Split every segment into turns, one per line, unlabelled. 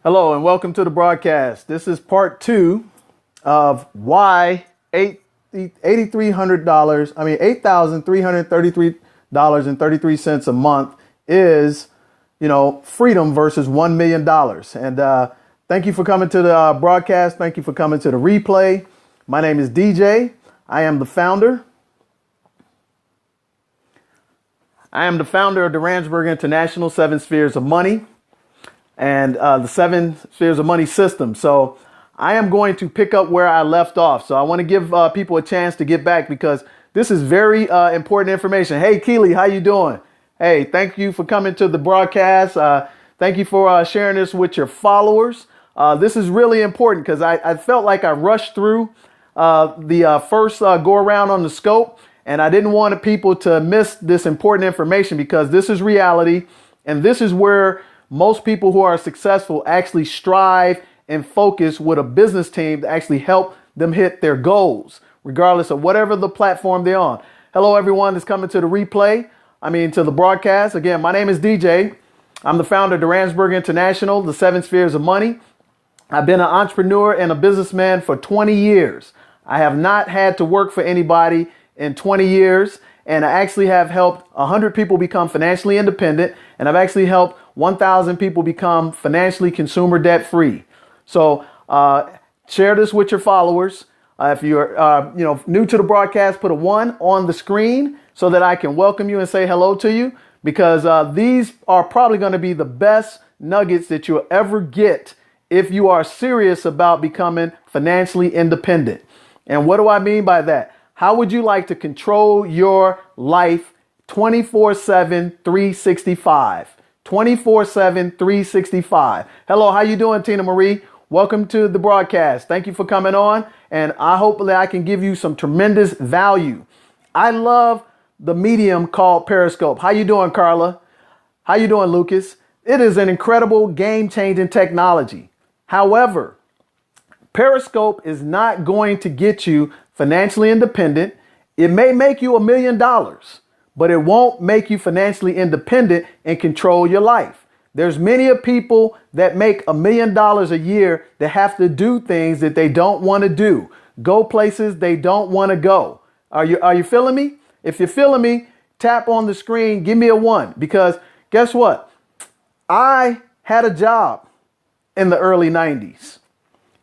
Hello and welcome to the broadcast. This is part two of why $8,333.33 a month is, freedom versus $1 million. And thank you for coming to the broadcast. Thank you for coming to the replay. My name is DJ. I am the founder. of the Randsburg International 7 Spheres of Money and the 7 Spheres of Money system. So I am going to pick up where I left off. So I want to give people a chance to get back because this is very important information. Hey, Keely, how you doing? Hey, thank you for coming to the broadcast. Thank you for sharing this with your followers. This is really important because I felt like I rushed through the first go around on the scope, and I didn't want people to miss this important information because this is reality, and this is where most people who are successful actually strive and focus with a business team to actually help them hit their goals, regardless of whatever the platform they're on. Hello, everyone that's coming to the replay. To the broadcast. Again, my name is DJ. I'm the founder of the Randsburg International, the 7 Spheres of Money. I've been an entrepreneur and a businessman for 20 years. I have not had to work for anybody in 20 years. And I actually have helped 100 people become financially independent. And I've actually helped 1,000 people become financially consumer debt free. So share this with your followers. If you're new to the broadcast, put a 1 on the screen so that I can welcome you and say hello to you, because these are probably going to be the best nuggets that you'll ever get if you are serious about becoming financially independent. And what do I mean by that? How would you like to control your life 24/7, 365? 24/7, 365. Hello, how you doing, Tina Marie? Welcome to the broadcast. Thank you for coming on, and hopefully I can give you some tremendous value. I love the medium called Periscope. How you doing, Carla? How you doing, Lucas? It is an incredible game-changing technology. However, Periscope is not going to get you financially independent. It may make you $1 million, but it won't make you financially independent and control your life. There's many of people that make $1 million a year that have to do things that they don't want to do, go places they don't want to go. Are you feeling me? If you're feeling me, tap on the screen, give me a 1, because guess what? I had a job in the early 90s,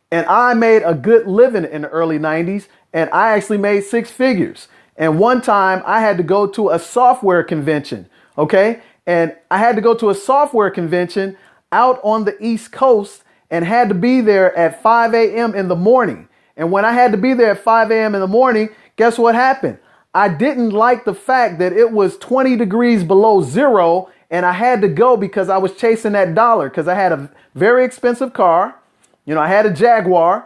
and I made a good living in the early 90s, and I actually made 6 figures. And one time I had to go to a software convention, okay? And I had to go to a software convention out on the East Coast and had to be there at 5 a.m. in the morning. And when I had to be there at 5 a.m. in the morning, guess what happened? I didn't like the fact that it was 20 degrees below zero and I had to go because I was chasing that dollar, because I had a very expensive car. I had a Jaguar.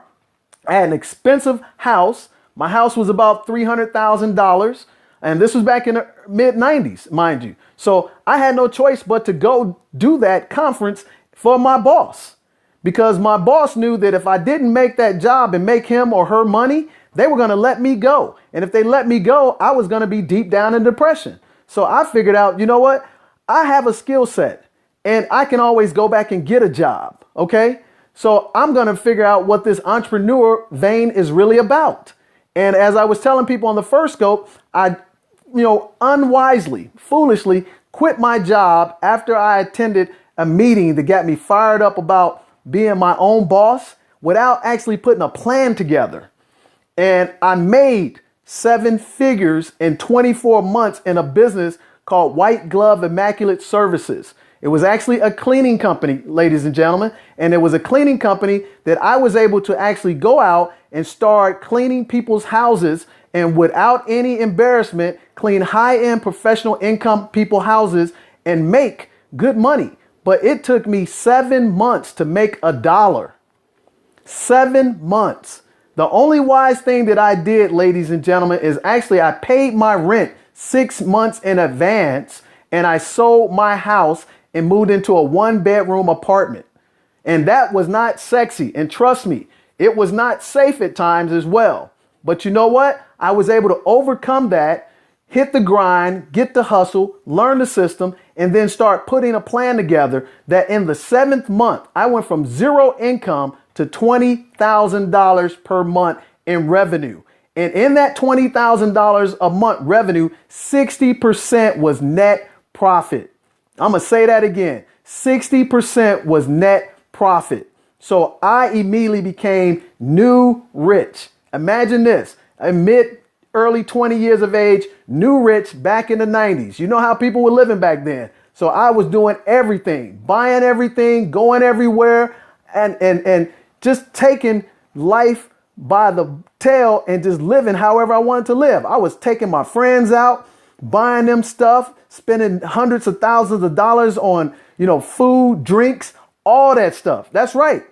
I had an expensive house. My house was about $300,000. And this was back in the mid 90s, mind you. So I had no choice but to go do that conference for my boss, because my boss knew that if I didn't make that job and make him or her money, they were going to let me go. And if they let me go, I was going to be deep down in depression. So I figured out, you know what? I have a skill set and I can always go back and get a job. Okay. So I'm going to figure out what this entrepreneur vein is really about. And as I was telling people on the first scope, I unwisely, foolishly quit my job after I attended a meeting that got me fired up about being my own boss without actually putting a plan together. And I made 7 figures in 24 months in a business called White Glove Immaculate Services. It was actually a cleaning company, ladies and gentlemen. And it was a cleaning company that I was able to actually go out and start cleaning people's houses, and without any embarrassment, clean high-end professional income people's houses and make good money. But it took me 7 months to make $1. 7 months. The only wise thing that I did, ladies and gentlemen, is actually I paid my rent 6 months in advance, and I sold my house and moved into a 1-bedroom apartment. And that was not sexy. And trust me, it was not safe at times as well. But you know what? I was able to overcome that, hit the grind, get the hustle, learn the system, and then start putting a plan together that in the 7th month, I went from 0 income to $20,000 per month in revenue. And in that $20,000 a month revenue, 60% was net profit. I'm going to say that again. 60% was net profit. So I immediately became new rich. Imagine this, early 20 years of age, new rich back in the 90s. You know how people were living back then. So I was doing everything, buying everything, going everywhere, and just taking life by the tail and just living however I wanted to live. I was taking my friends out, buying them stuff, spending hundreds of thousands of dollars on, food, drinks, all that stuff. That's right.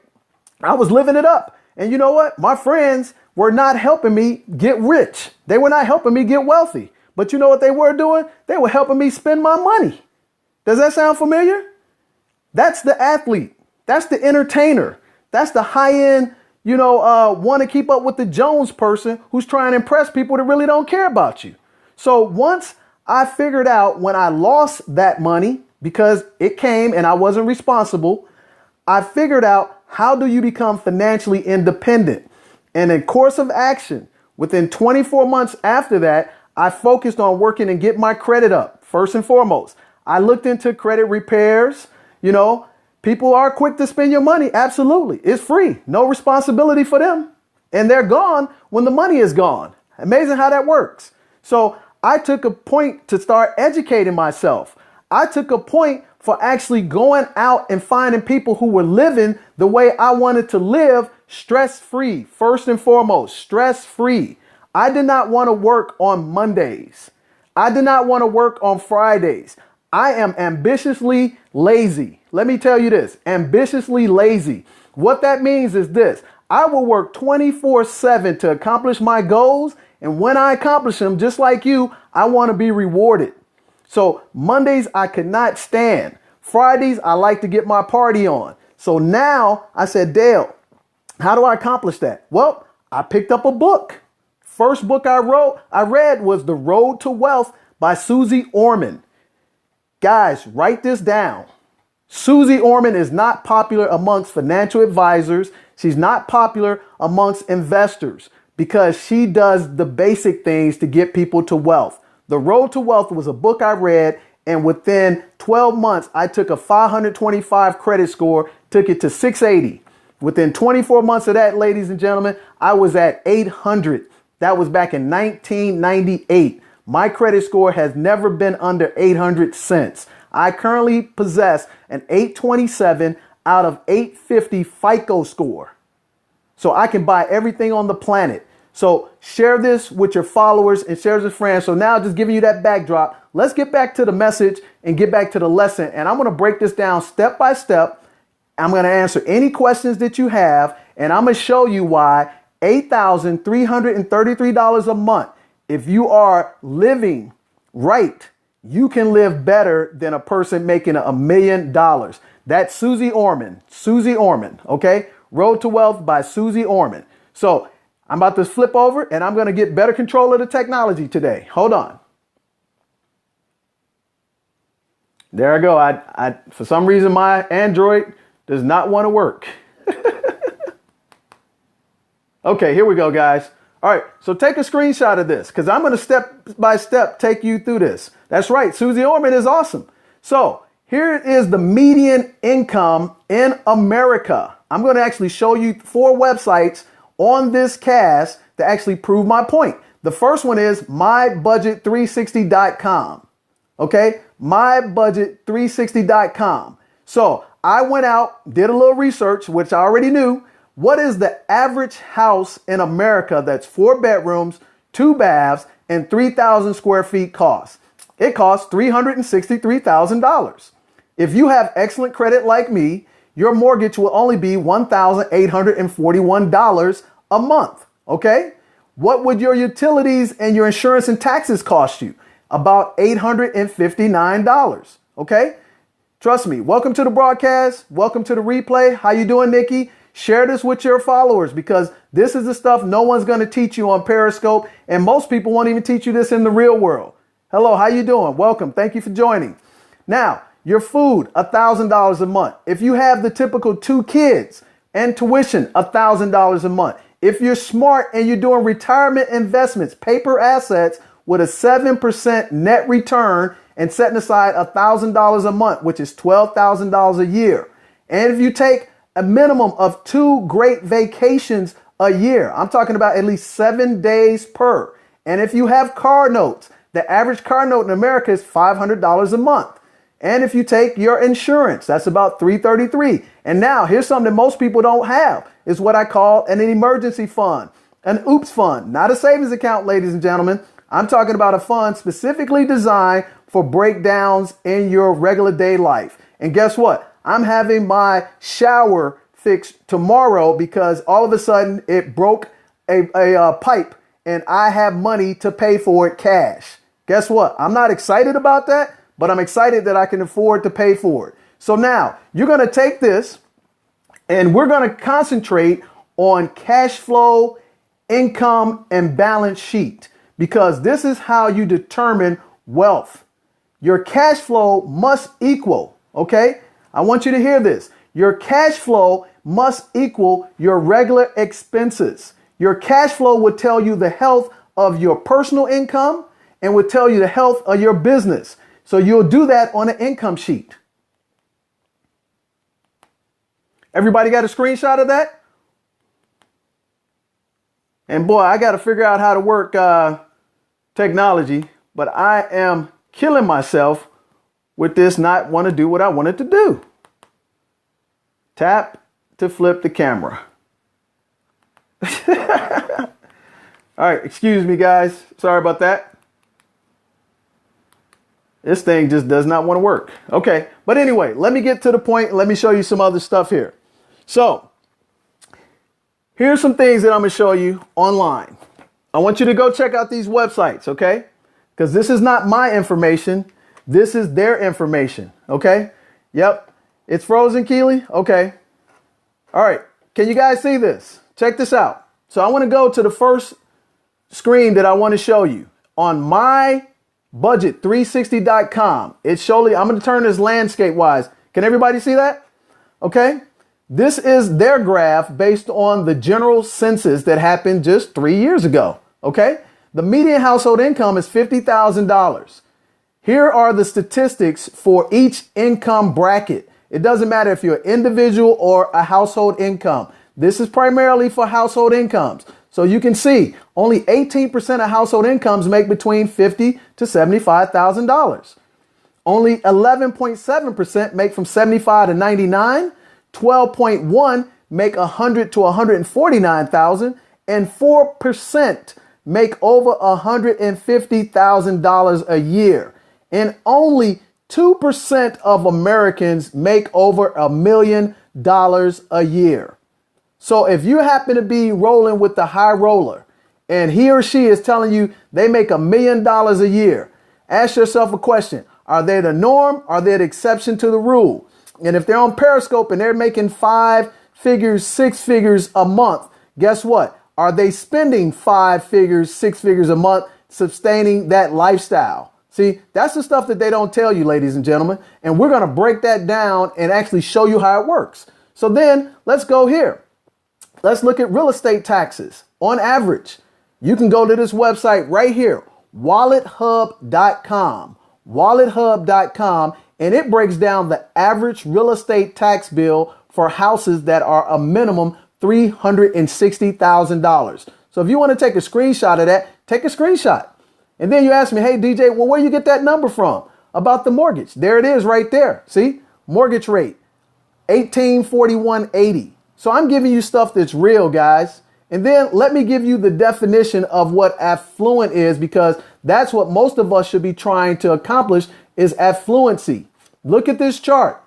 I was living it up. And you know what? My friends were not helping me get rich. They were not helping me get wealthy. But you know what they were doing? They were helping me spend my money. Does that sound familiar? That's the athlete. That's the entertainer. That's the high-end, want to keep up with the Jones person who's trying to impress people that really don't care about you. So once I figured out when I lost that money, because it came and I wasn't responsible, I figured out how do you become financially independent? And in course of action, within 24 months after that, I focused on working and get my credit up. First and foremost, I looked into credit repairs. People are quick to spend your money. Absolutely. It's free. No responsibility for them. And they're gone when the money is gone. Amazing how that works. So I took a point to start educating myself. I took a point for actually going out and finding people who were living the way I wanted to live, stress-free. First and foremost, stress-free. I did not want to work on Mondays. I did not want to work on Fridays. I am ambitiously lazy. Let me tell you this, ambitiously lazy. What that means is this. I will work 24/7 to accomplish my goals. And when I accomplish them, just like you, I want to be rewarded. So Mondays, I could not stand. Fridays, I like to get my party on. So now I said, Dale, how do I accomplish that? Well, I picked up a book. First book I read was The Road to Wealth by Susie Orman. Guys, write this down. Susie Orman is not popular amongst financial advisors. She's not popular amongst investors because she does the basic things to get people to wealth. The Road to Wealth was a book I read, and within 12 months, I took a 525 credit score, took it to 680. Within 24 months of that, ladies and gentlemen, I was at 800. That was back in 1998. My credit score has never been under 800 since. I currently possess an 827 out of 850 FICO score. So I can buy everything on the planet. So share this with your followers and share this with friends. So now just giving you that backdrop, let's get back to the message and get back to the lesson. And I'm going to break this down step by step. I'm going to answer any questions that you have. And I'm going to show you why $8,333 a month. If you are living right, you can live better than a person making $1 million. That's Susie Orman. Susie Orman. Okay. Road to Wealth by Susie Orman. So I'm about to flip over and I'm going to get better control of the technology today. Hold on. There I go. I for some reason, my Android does not want to work. Okay, here we go, guys. All right, so take a screenshot of this because I'm going to step by step take you through this. That's right. Susie Orman is awesome. So here is the median income in America. I'm going to actually show you 4 websites on this cast to actually prove my point. The first one is mybudget360.com. Okay, mybudget360.com. So I went out, did a little research, which I already knew. What is the average house in America that's 4 bedrooms, 2 baths, and 3,000 square feet cost? It costs $363,000. If you have excellent credit like me, your mortgage will only be $1,841 a month. Okay? What would your utilities and your insurance and taxes cost you? About $859. Okay? Trust me. Welcome to the broadcast. Welcome to the replay. How you doing, Nikki? Share this with your followers because this is the stuff no one's going to teach you on Periscope. And most people won't even teach you this in the real world. Hello, how you doing? Welcome. Thank you for joining. Now, your food, $1,000 a month. If you have the typical 2 kids and tuition, $1,000 a month. If you're smart and you're doing retirement investments, paper assets with a 7% net return and setting aside $1,000 a month, which is $12,000 a year. And if you take a minimum of 2 great vacations a year, I'm talking about at least 7 days per. And if you have car notes, the average car note in America is $500 a month. And if you take your insurance, that's about $333. And now here's something that most people don't have is what I call an emergency fund, an oops fund, not a savings account, ladies and gentlemen. I'm talking about a fund specifically designed for breakdowns in your regular day life. And guess what? I'm having my shower fixed tomorrow because all of a sudden it broke a pipe and I have money to pay for it cash. Guess what? I'm not excited about that, but I'm excited that I can afford to pay for it. So now you're going to take this and we're going to concentrate on cash flow, income, and balance sheet, because this is how you determine wealth. Your cash flow must equal, okay? I want you to hear this. Your cash flow must equal your regular expenses. Your cash flow would tell you the health of your personal income and would tell you the health of your business. So you'll do that on an income sheet. Everybody got a screenshot of that? And boy, I got to figure out how to work technology, but I am killing myself with this not want to do what I wanted to do. Tap to flip the camera. All right, excuse me, guys. Sorry about that. This thing just does not want to work. Okay, but anyway, let me get to the point. Let me show you some other stuff here. So here's some things that I'm going to show you online. I want you to go check out these websites, okay? Because this is not my information. This is their information, okay? Yep, it's frozen, Keely. Okay. All right, can you guys see this? Check this out. So I want to go to the first screen that I want to show you on mybudget360.com. It's surely, I'm going to turn this landscape wise. Can everybody see that? Okay. This is their graph based on the general census that happened just 3 years ago. Okay. The median household income is $50,000. Here are the statistics for each income bracket. It doesn't matter if you're an individual or a household income. This is primarily for household incomes. So you can see only 18% of household incomes make between $50,000 to $75,000. Only 11.7% make from $75,000 to $99,000. 12.1% make $100,000 to $149,000, and 4% make over $150,000 a year. And only 2% of Americans make over $1 million a year. So if you happen to be rolling with the high roller and he or she is telling you they make $1 million a year, ask yourself a question. Are they the norm? Are they the exception to the rule? And if they're on Periscope and they're making 5 figures, 6 figures a month, guess what? Are they spending 5 figures, 6 figures a month sustaining that lifestyle? See, that's the stuff that they don't tell you, ladies and gentlemen. And we're going to break that down and actually show you how it works. So then let's go here. Let's look at real estate taxes. On average, you can go to this website right here, wallethub.com, wallethub.com, and it breaks down the average real estate tax bill for houses that are a minimum $360,000. So if you want to take a screenshot of that, take a screenshot. And then you ask me, hey, DJ, well, where you get that number from about the mortgage? There it is right there. See, mortgage rate, 1841.80. So I'm giving you stuff that's real, guys. And then let me give you the definition of what affluent is, because that's what most of us should be trying to accomplish is affluency. Look at this chart.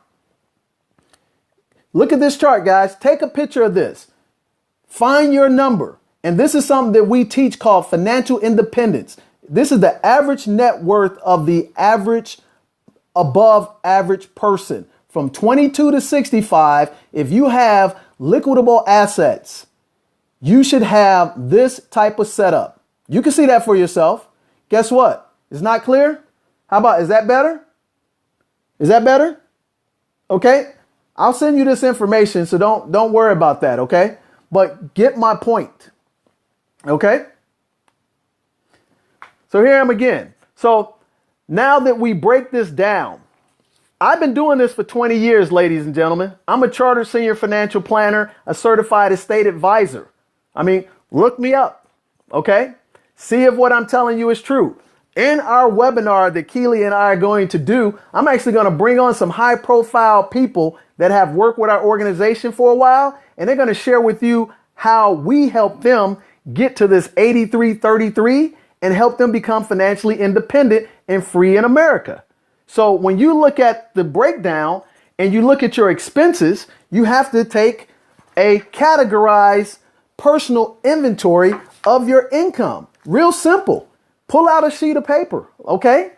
Look at this chart, guys. Take a picture of this. Find your number. And this is something that we teach called financial independence. This is the average net worth of the average above average person from 22 to 65. If you have liquidable assets, you should have this type of setup. You can see that for yourself. Guess what? It's not clear? How about, is that better? Is that better? Okay. I'll send you this information, so don't worry about that, okay? But get my point. Okay? So here I am again. So now that we break this down, I've been doing this for 20 years, ladies and gentlemen. I'm a chartered senior financial planner, a certified estate advisor. I mean, look me up, okay? See if what I'm telling you is true. In our webinar that Keely and I are going to do, I'm actually going to bring on some high profile people that have worked with our organization for a while, and they're going to share with you how we help them get to this 83-33 and help them become financially independent and free in America. So when you look at the breakdown and you look at your expenses, you have to take a categorized personal inventory of your income. Real simple. Pull out a sheet of paper, okay?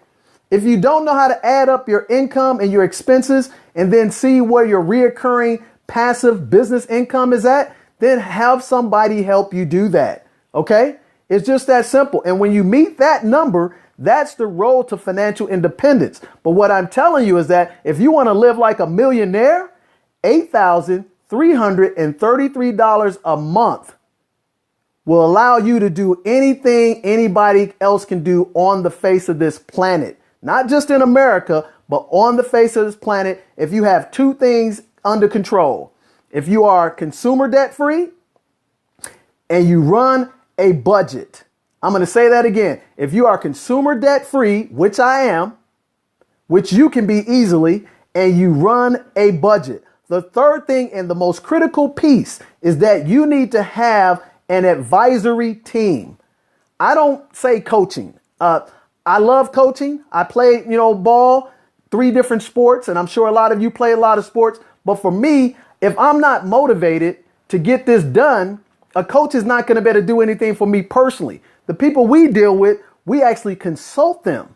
If you don't know how to add up your income and your expenses and then see where your reoccurring passive business income is at, then have somebody help you do that, okay? It's just that simple. And when you meet that number, that's the road to financial independence. But what I'm telling you is that if you want to live like a millionaire, $8,333 a month will allow you to do anything anybody else can do on the face of this planet. Not just in America, but on the face of this planet if you have two things under control. If you are consumer debt free and you run a budget. I'm going to say that again. If you are consumer debt free, which I am, which you can be easily, and you run a budget. The third thing and the most critical piece is that you need to have an advisory team. I don't say coaching. I love coaching. I play, ball, 3 different sports, and I'm sure a lot of you play a lot of sports. But for me, if I'm not motivated to get this done, a coach is not going to be able to do anything for me personally. The people we deal with, we actually consult them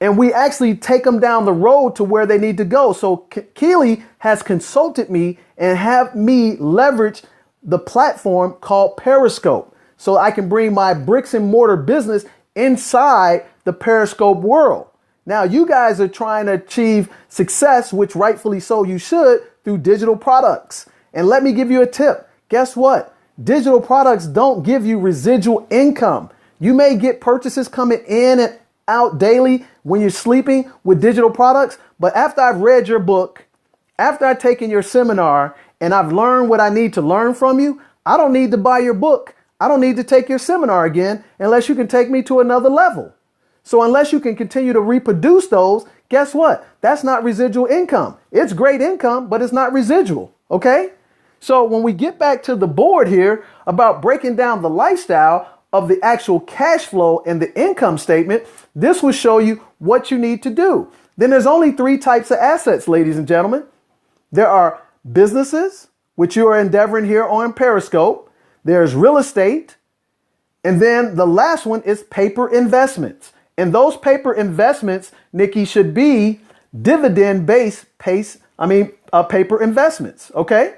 and we actually take them down the road to where they need to go. So Keely has consulted me and have me leverage the platform called Periscope so I can bring my bricks and mortar business inside the Periscope world. Now you guys are trying to achieve success, which rightfully so you should, through digital products. And let me give you a tip. Guess what? Digital products don't give you residual income. You may get purchases coming in and out daily when you're sleeping with digital products. But after I've read your book, after I've taken your seminar and I've learned what I need to learn from you, I don't need to buy your book. I don't need to take your seminar again unless you can take me to another level. So unless you can continue to reproduce those, guess what? That's not residual income. It's great income, but it's not residual. Okay? So when we get back to the board here about breaking down the lifestyle of the actual cash flow and the income statement, this will show you what you need to do. Then there's only 3 types of assets, ladies and gentlemen. There are businesses, which you are endeavoring here on Periscope. There's real estate. And then the last one is paper investments. And those paper investments, Nikki, should be dividend-based paper investments. Okay?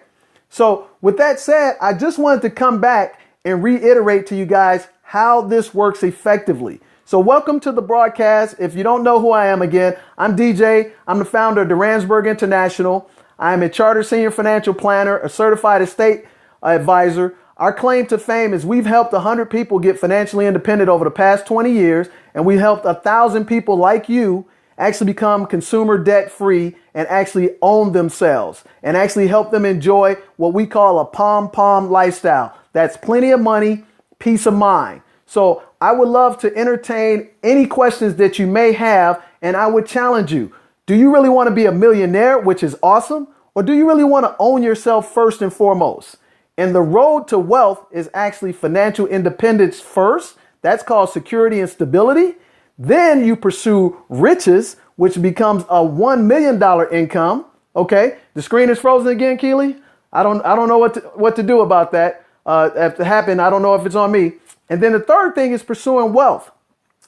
So with that said, I just wanted to come back and reiterate to you guys how this works effectively. So welcome to the broadcast. If you don't know who I am again, I'm DJ. I'm the founder of Duransburg International. I'm a chartered senior financial planner, a certified estate advisor. Our claim to fame is we've helped 100 people get financially independent over the past 20 years, and we helped 1,000 people like you actually become consumer debt free and actually own themselves and actually help them enjoy what we call a pom-pom lifestyle. That's plenty of money, peace of mind. So I would love to entertain any questions that you may have, and I would challenge you. Do you really want to be a millionaire, which is awesome, or do you really want to own yourself first and foremost? And the road to wealth is actually financial independence first. That's called security and stability. Then you pursue riches, which becomes a $1 million income. Okay. The screen is frozen again, Keely. I don't know what to do about that. If it happened, I don't know if it's on me. And then the third thing is pursuing wealth.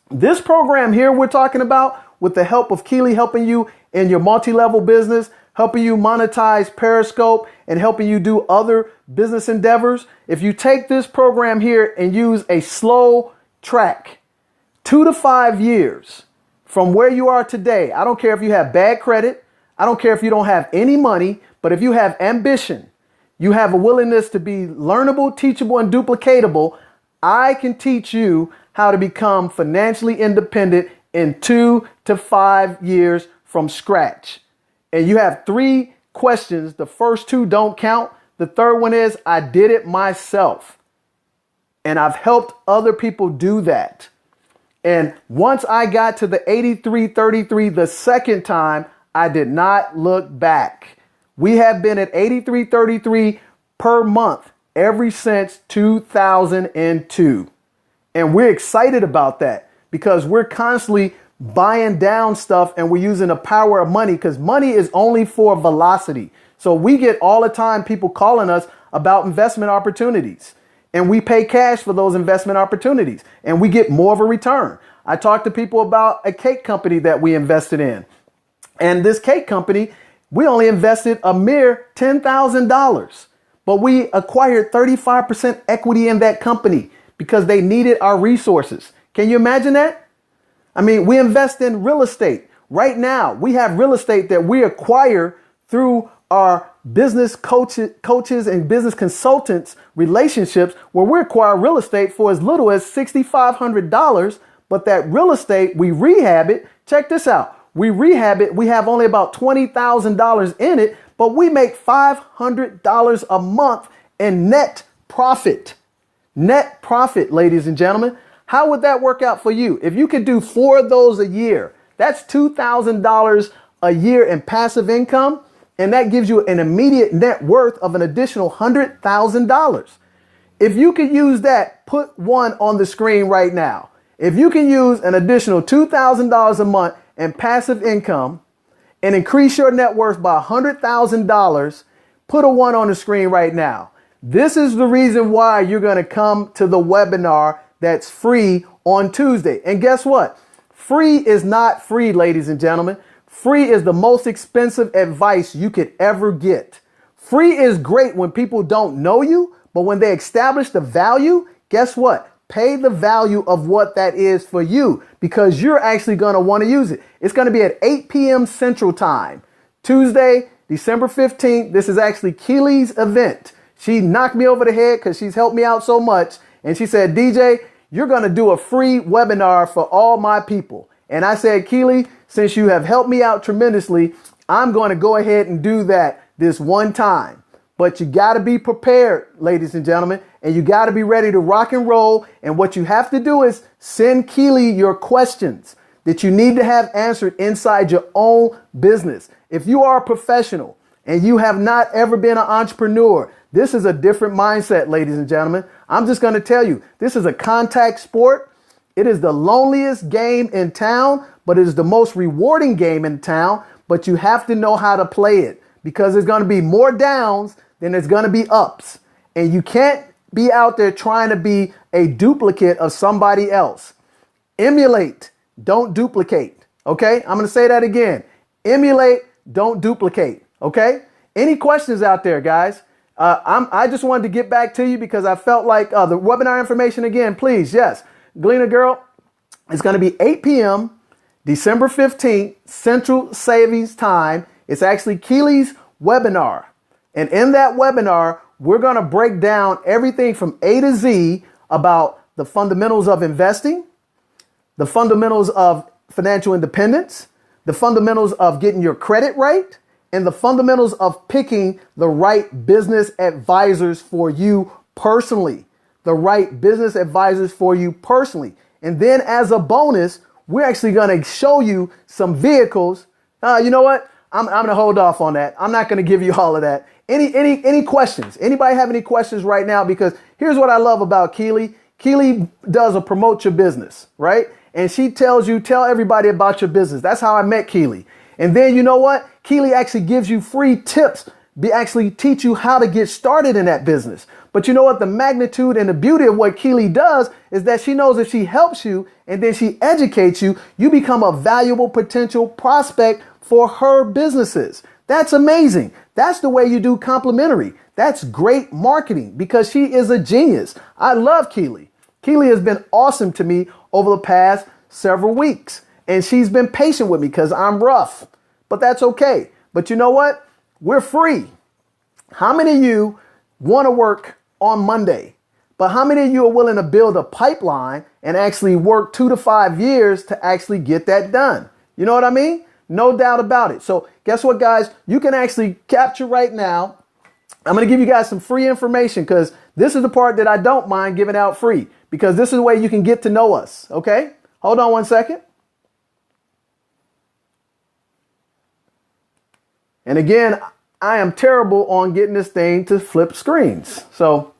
This program here we're talking about, with the help of Keely helping you in your multi-level business, helping you monetize Periscope, and helping you do other business endeavors. If you take this program here and use a slow track, 2 to 5 years from where you are today, I don't care if you have bad credit, I don't care if you don't have any money, but if you have ambition, you have a willingness to be learnable, teachable, and duplicatable, I can teach you how to become financially independent in 2 to 5 years from scratch. And you have 3 questions. The first 2 don't count. The third one is, I did it myself. And I've helped other people do that. And once I got to the 83-33 the second time, I did not look back. We have been at 83-33 per month ever since 2002. And we're excited about that because we're constantly buying down stuff and we're using the power of money because money is only for velocity. So we get all the time people calling us about investment opportunities and we pay cash for those investment opportunities and we get more of a return. I talked to people about a cake company that we invested in, and this cake company, we only invested a mere $10,000, but we acquired 35% equity in that company because they needed our resources. Can you imagine that? I mean, we invest in real estate. Right now, we have real estate that we acquire through our business coaches and business consultants relationships where we acquire real estate for as little as $6,500. But that real estate, we rehab it. Check this out. We rehab it. We have only about $20,000 in it, but we make $500 a month in net profit. Net profit, ladies and gentlemen. How would that work out for you? If you could do 4 of those a year, that's $2,000 a year in passive income. And that gives you an immediate net worth of an additional $100,000. If you could use that, put 1 on the screen right now. If you can use an additional $2,000 a month in passive income and increase your net worth by $100,000, put a 1 on the screen right now. This is the reason why you're going to come to the webinar that's free on Tuesday. And guess what? Free is not free, ladies and gentlemen. Free is the most expensive advice you could ever get. Free is great when people don't know you, but when they establish the value, guess what? Pay the value of what that is for you because you're actually going to want to use it. It's going to be at 8 p.m. Central Time, Tuesday, December 15th. This is actually Keely's event. She knocked me over the head because she's helped me out so much. And she said, DJ, you're going to do a free webinar for all my people. And I said, Keely, since you have helped me out tremendously, I'm going to go ahead and do that this one time. But you got to be prepared, ladies and gentlemen, and you got to be ready to rock and roll. And what you have to do is send Keely your questions that you need to have answered inside your own business. If you are a professional and you have not ever been an entrepreneur, this is a different mindset, ladies and gentlemen. I'm just going to tell you, this is a contact sport. It is the loneliest game in town, but it is the most rewarding game in town. But you have to know how to play it because there's going to be more downs than there's going to be ups. And you can't be out there trying to be a duplicate of somebody else. Emulate, don't duplicate. Okay, I'm going to say that again. Emulate, don't duplicate. Okay, any questions out there, guys? I just wanted to get back to you because I felt like the webinar information again, please. Yes. Gleaner Girl, it's going to be 8 p.m. December 15th, Central Savings Time. It's actually Keely's webinar. And in that webinar, we're going to break down everything from A to Z about the fundamentals of investing, the fundamentals of financial independence, the fundamentals of getting your credit right, and the fundamentals of picking the right business advisors for you personally. The right business advisors for you personally. And then as a bonus, we're actually going to show you some vehicles. You know what? I'm going to hold off on that. I'm not going to give you all of that. Any questions? Anybody have any questions right now? Because here's what I love about Keely. Keely does a promote your business, right? And she tells you, tell everybody about your business. That's how I met Keely. And then you know what? Keely actually gives you free tips. They actually teach you how to get started in that business. But you know what? The magnitude and the beauty of what Keely does is that she knows if she helps you and then she educates you, you become a valuable potential prospect for her businesses. That's amazing. That's the way you do complimentary. That's great marketing because she is a genius. I love Keely. Keely has been awesome to me over the past several weeks. And she's been patient with me because I'm rough. But that's okay. But you know what? We're free. How many of you want to work on Monday? But how many of you are willing to build a pipeline and actually work 2 to 5 years to actually get that done? You know what I mean? No doubt about it. So guess what, guys? You can actually capture right now. I'm going to give you guys some free information because this is the part that I don't mind giving out free because this is the way you can get to know us. Okay? Hold on one second. And again, I am terrible on getting this thing to flip screens. So,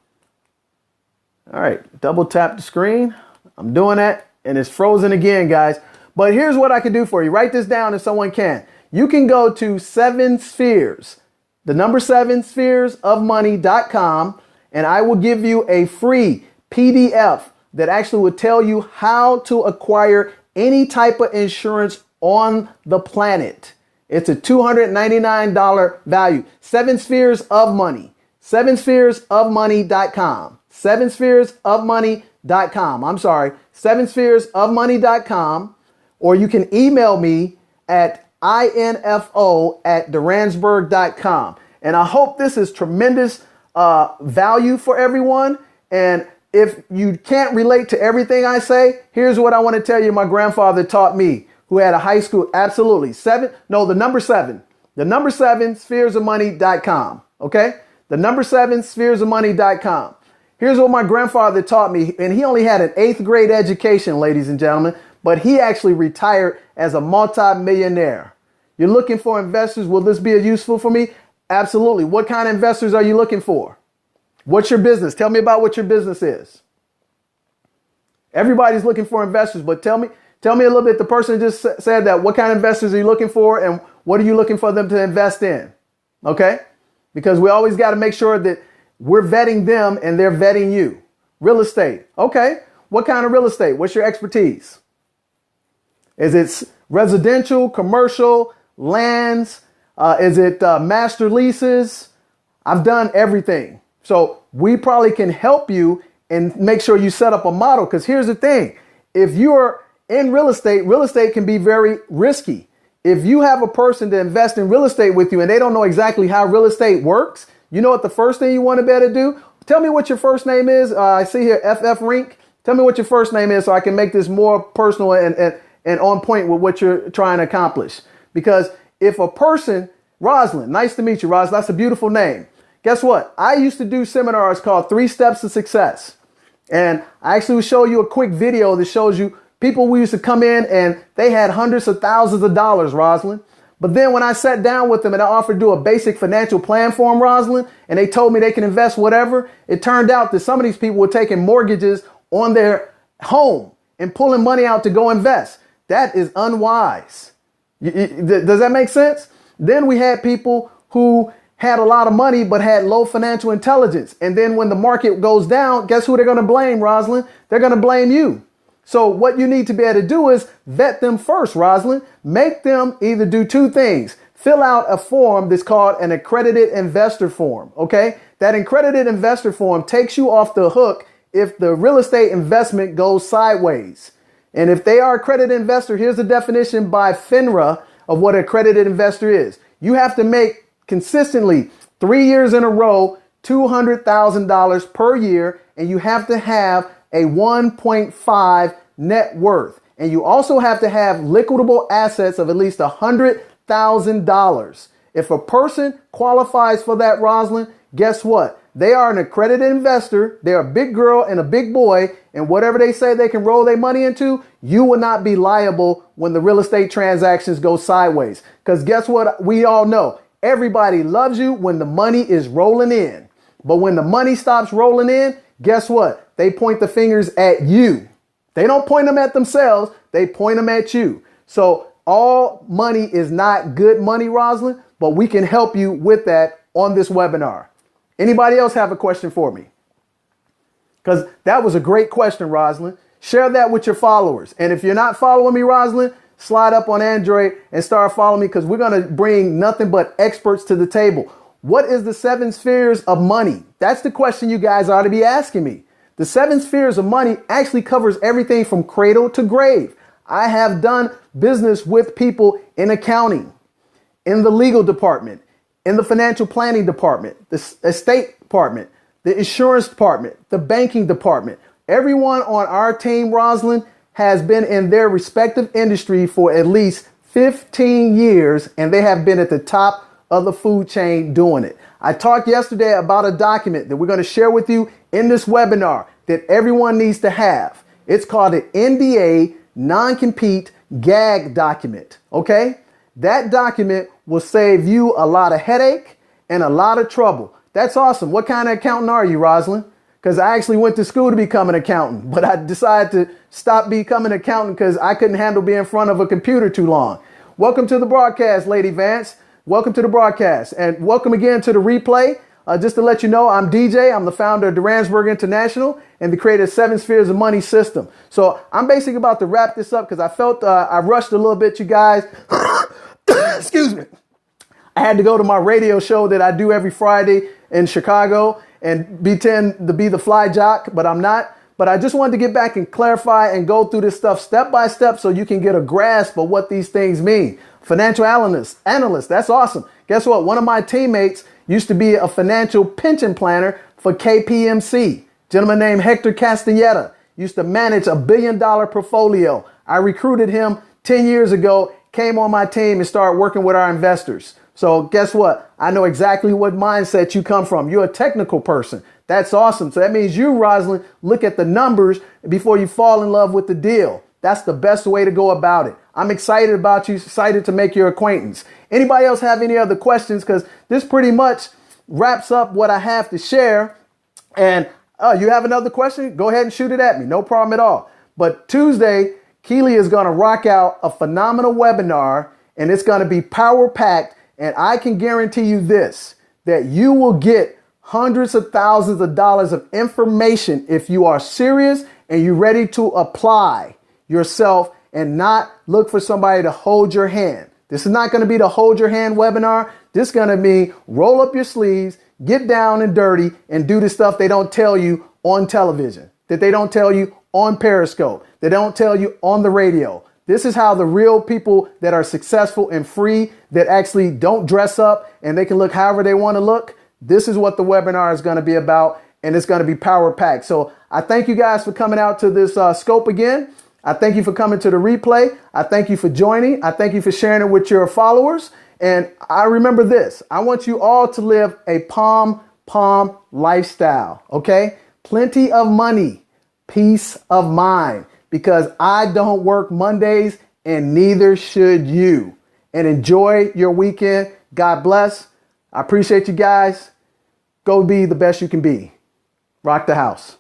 all right, double tap the screen. I'm doing that and it's frozen again, guys. But here's what I can do for you. Write this down if someone can. You can go to 7 Spheres, the number 7 spheresofmoney.com, and I will give you a free PDF that actually will tell you how to acquire any type of insurance on the planet. It's a $299 value. 7 Spheres of Money. 7spheresofmoney.com. 7spheresofmoney.com. I'm sorry. 7spheresofmoney.com. Or you can email me at info@duransburg.com. And I hope this is tremendous value for everyone. And if you can't relate to everything I say, here's what I want to tell you my grandfather taught me, who had a high school. Absolutely. The number 7. The number 7 spheresofmoney.com. Okay? The number 7 spheresofmoney.com. Here's what my grandfather taught me. And he only had an 8th grade education, ladies and gentlemen, but he actually retired as a multi-millionaire. You're looking for investors. Will this be useful for me? Absolutely. What kind of investors are you looking for? What's your business? Tell me about what your business is. Everybody's looking for investors, but tell me a little bit. The person just said that. What kind of investors are you looking for, and what are you looking for them to invest in? Okay? Because we always got to make sure that we're vetting them and they're vetting you. Real estate. Okay. What kind of real estate? What's your expertise? Is it residential, commercial, lands? Is it master leases? I've done everything. So we probably can help you and make sure you set up a model. Because here's the thing. If you're in real estate can be very risky. If you have a person to invest in real estate with you and they don't know exactly how real estate works, you know what the first thing you want to better do? Tell me what your first name is. I see here FF Rink. Tell me what your first name is so I can make this more personal and on point with what you're trying to accomplish. Because if a person, Rosalind, nice to meet you, Rosalind. That's a beautiful name. Guess what? I used to do seminars called 3 Steps to Success. And I actually will show you a quick video that shows you people we used to come in and they had hundreds of thousands of dollars, Rosalind. But then when I sat down with them and I offered to do a basic financial plan for them, Rosalind, and they told me they can invest whatever, it turned out that some of these people were taking mortgages on their home and pulling money out to go invest. That is unwise. Does that make sense? Then we had people who had a lot of money but had low financial intelligence. And then when the market goes down, guess who they're going to blame, Rosalind? They're going to blame you. So what you need to be able to do is vet them first, Rosalind. Make them either do 2 things. Fill out a form that's called an accredited investor form. Okay. That accredited investor form takes you off the hook if the real estate investment goes sideways. And if they are an accredited investor, here's the definition by FINRA of what an accredited investor is. You have to make consistently 3 years in a row, $200,000 per year, and you have to have a 1.5 net worth. And you also have to have liquidable assets of at least $100,000. If a person qualifies for that, Rosalind, guess what? They are an accredited investor. They're a big girl and a big boy. And whatever they say they can roll their money into, you will not be liable when the real estate transactions go sideways. Because guess what? We all know everybody loves you when the money is rolling in. But when the money stops rolling in, guess what? They point the fingers at you. They don't point them at themselves. They point them at you. So all money is not good money, Rosalind, but we can help you with that on this webinar. Anybody else have a question for me? Because that was a great question, Rosalind. Share that with your followers. And if you're not following me, Rosalind, slide up on Android and start following me because we're going to bring nothing but experts to the table. What is the 7 spheres of money? That's the question you guys ought to be asking me. The 7 spheres of money actually covers everything from cradle to grave. I have done business with people in accounting, in the legal department, in the financial planning department, the estate department, the insurance department, the banking department. Everyone on our team, Rosalind, has been in their respective industry for at least 15 years, and they have been at the top of the food chain doing it. I talked yesterday about a document that we're going to share with you in this webinar that everyone needs to have. It's called an NDA, non-compete gag document. Okay? That document will save you a lot of headache and a lot of trouble. That's awesome. What kind of accountant are you, Rosalind? Because I actually went to school to become an accountant, but I decided to stop becoming an accountant because I couldn't handle being in front of a computer too long. Welcome to the broadcast, Lady Vance. Welcome to the broadcast, and welcome again to the replay. Just to let you know, I'm DJ. I'm the founder of Duransburg International and the creator of 7 Spheres of Money system. So I'm basically about to wrap this up because I felt I rushed a little bit, you guys. Excuse me. I had to go to my radio show that I do every Friday in Chicago and V10 to be the fly jock, but I'm not. But I just wanted to get back and clarify and go through this stuff step by step so you can get a grasp of what these things mean. Financial analyst, that's awesome. Guess what? One of my teammates used to be a financial pension planner for KPMC. Gentleman named Hector Castaneda used to manage $1 billion portfolio. I recruited him 10 years ago, came on my team and started working with our investors. So guess what? I know exactly what mindset you come from. You're a technical person. That's awesome. So that means you, Rosalind, look at the numbers before you fall in love with the deal. That's the best way to go about it. I'm excited about you, excited to make your acquaintance. Anybody else have any other questions? Because this pretty much wraps up what I have to share. And you have another question? Go ahead and shoot it at me. No problem at all. But Tuesday, Keely is going to rock out a phenomenal webinar, and it's going to be power packed. And I can guarantee you this, that you will get hundreds of thousands of dollars of information if you are serious and you're ready to apply yourself and not look for somebody to hold your hand. This is not going to be the hold your hand webinar. This is going to be roll up your sleeves, get down and dirty, and do the stuff they don't tell you on television, that they don't tell you on Periscope, they don't tell you on the radio. This is how the real people that are successful and free, that actually don't dress up and they can look however they want to look. This is what the webinar is going to be about, and it's going to be power packed. So I thank you guys for coming out to this scope again. I thank you for coming to the replay. I thank you for joining. I thank you for sharing it with your followers. And I remember this. I want you all to live a palm lifestyle. Okay? Plenty of money, peace of mind, because I don't work Mondays and neither should you. And enjoy your weekend. God bless. I appreciate you guys. Go be the best you can be. Rock the house.